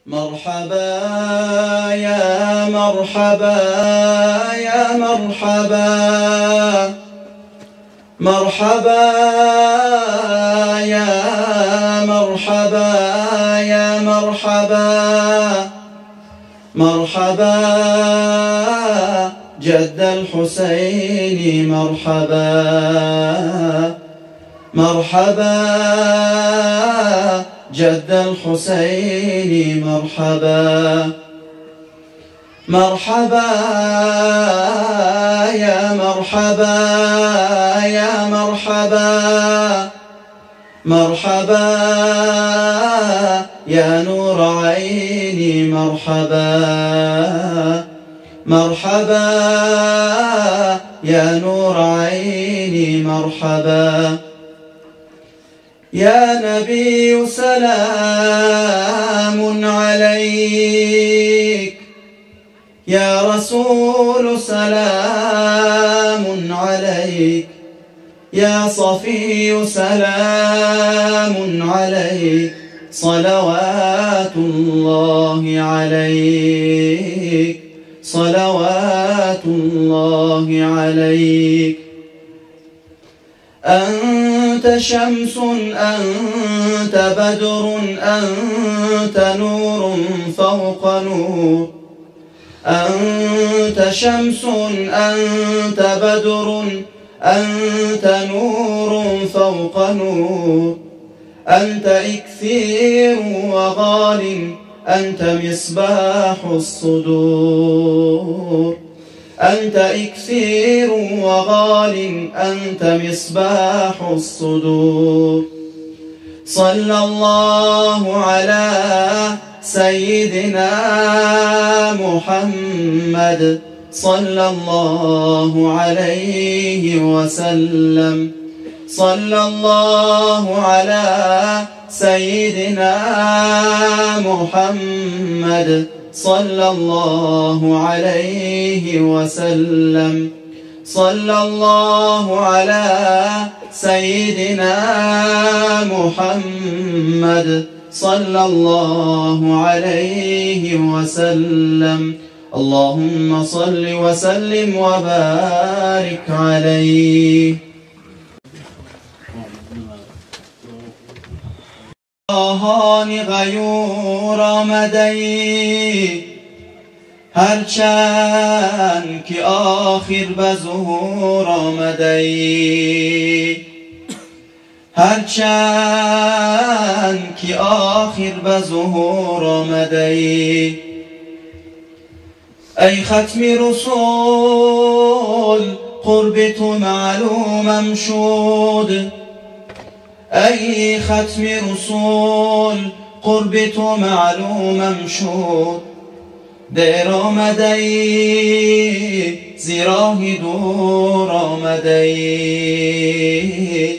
مرحبا يا مرحبا يا مرحبا مرحبا يا مرحبا يا مرحبا مرحبا جد الحسين مرحبا مرحبا جد الحسين مرحبا مرحبا يا مرحبا يا مرحبا مرحبا يا نور عيني مرحبا مرحبا يا نور عيني مرحبا يا نبي سلام عليك يا رسول سلام عليك يا صفي سلام عليك صلوات الله عليك صلوات الله عليك أنت شمس أنت بدر أنت نور فوق نور أنت شمس أنت بدر أنت نور فوق نور أنت إكثير وغال أنت مصباح الصدور أنت إكثير وغال أنت مصباح الصدور صلى الله على سيدنا محمد صلى الله عليه وسلم صلى الله على سيدنا محمد صلى الله عليه وسلم صلى الله على سيدنا محمد صلى الله عليه وسلم اللهم صل وسلم وبارك عليه آهان غیور آمده‌ای هرچند که آخر به ظهور آمده‌ای هرچند که آخر به ظهور آمده‌ای ای ختم رسول قرب تو معلومم شد ای ختم رسول قرب تو معلومم شد در آمده ای زیراه دور آمده ای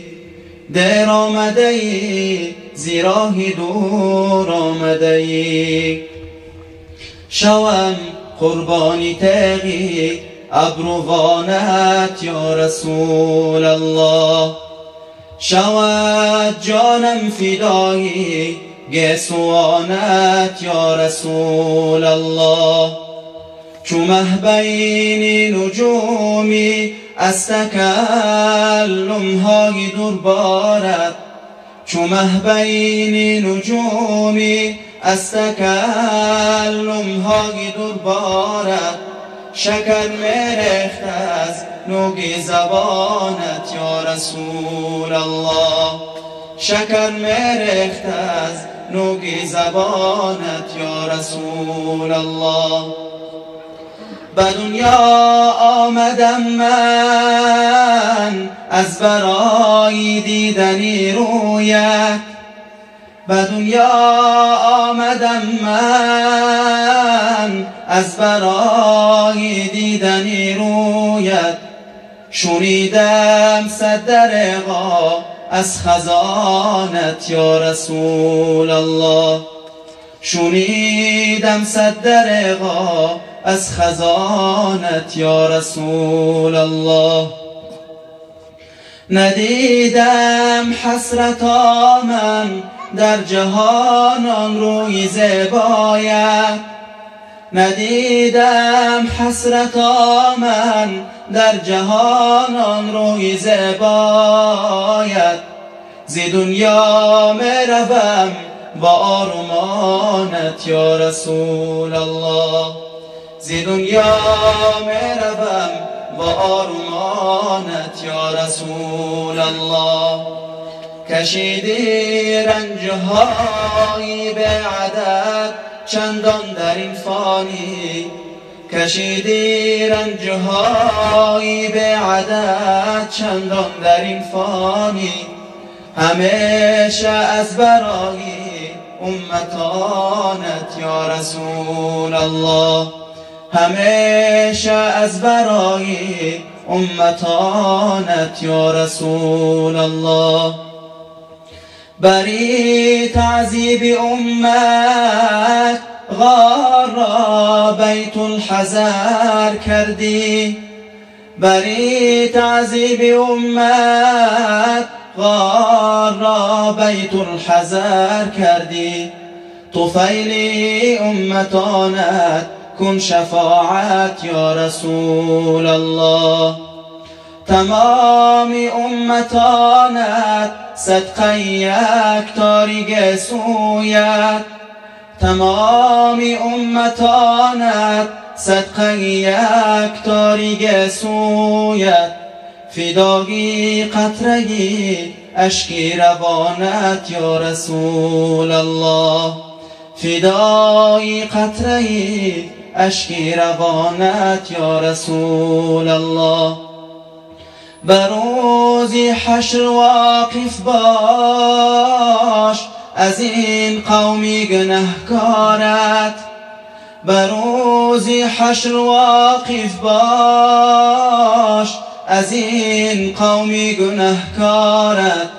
در آمده ای زیراه دور آمده ای شوم قربانی تغی ابروانت یا رسول الله شود جانم فدایی گسوانت یا رسول الله چو مه بین نجومی از تکلم های دور بارد چو مه بین نجومی از تکلم های دور بارد شکر میرخت از نوگ زبانت یا رسول الله شکر میرخت از نوگ زبانت یا رسول الله به دنیا آمدم من از برای دیدنی رویت به دنیا آمدم من از برای دیدنی رویت شنیدم صد دریغا از خزانت یا رسول الله شنیدم صد دریغا از خزانت یا رسول الله ندیدم حسرتا من در جهان آن روی زیبایت. ندیدم حسرتا من در جهان آن روی زیبایت. زی دنیا می روم با آرمانت یا رسول الله. زی دنیا می روم با آرمانت یا رسول الله. کشیدی رنجهای به عدد چندان در این فانی. کشیدی رنجهای به عدد چندان در این فانی. همیشه از برای امتانت یا رسول الله. همیشه از برای امتانت یا رسول الله. بری تعذیب امت غار را بیت الحذر کردی. بری تعذیب امت غار را بیت الحذر کردی. طفیلی امتانت کن شفاعت یا رسول الله. تمام امتانت صدقه یک تاریک سویت. تمام امتانت صدقه یک تاریک سویت. فدایی قطرگی اشکی روانت یا رسول الله. فدایی قطرگی اشکی روانت یا رسول الله. بروزی حشر واقف باش از این قومی گنهکارت. بروزی حشر واقف باش از این قومی گنهکارت.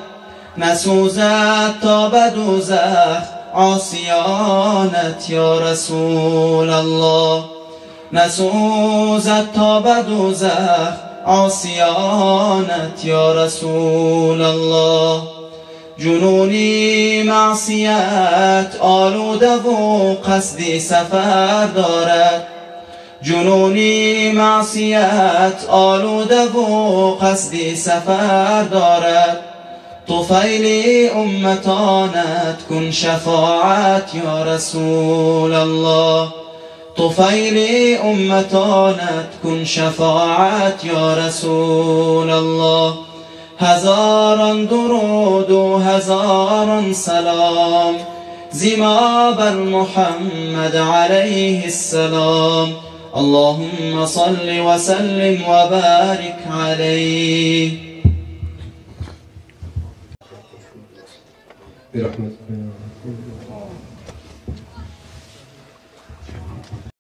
نسوزد تا به دوزخ عاصیانت یا رسول الله. نسوزد تا به دوزخ عاصیانت یا رسول الله. جنونی معصیت آلوده و قصدی سفر دارد. جنونی معصیت آلوده و قصدی سفر دارد. طفیلی امتانت کن شفاعت یا رسول الله. طفیلی امتانت کن شفاعت یا رسول الله. هزاران درود و هزاران سلام زما بر محمد علیه السلام. اللهم صل وسلم وبارك عليه برحمتك.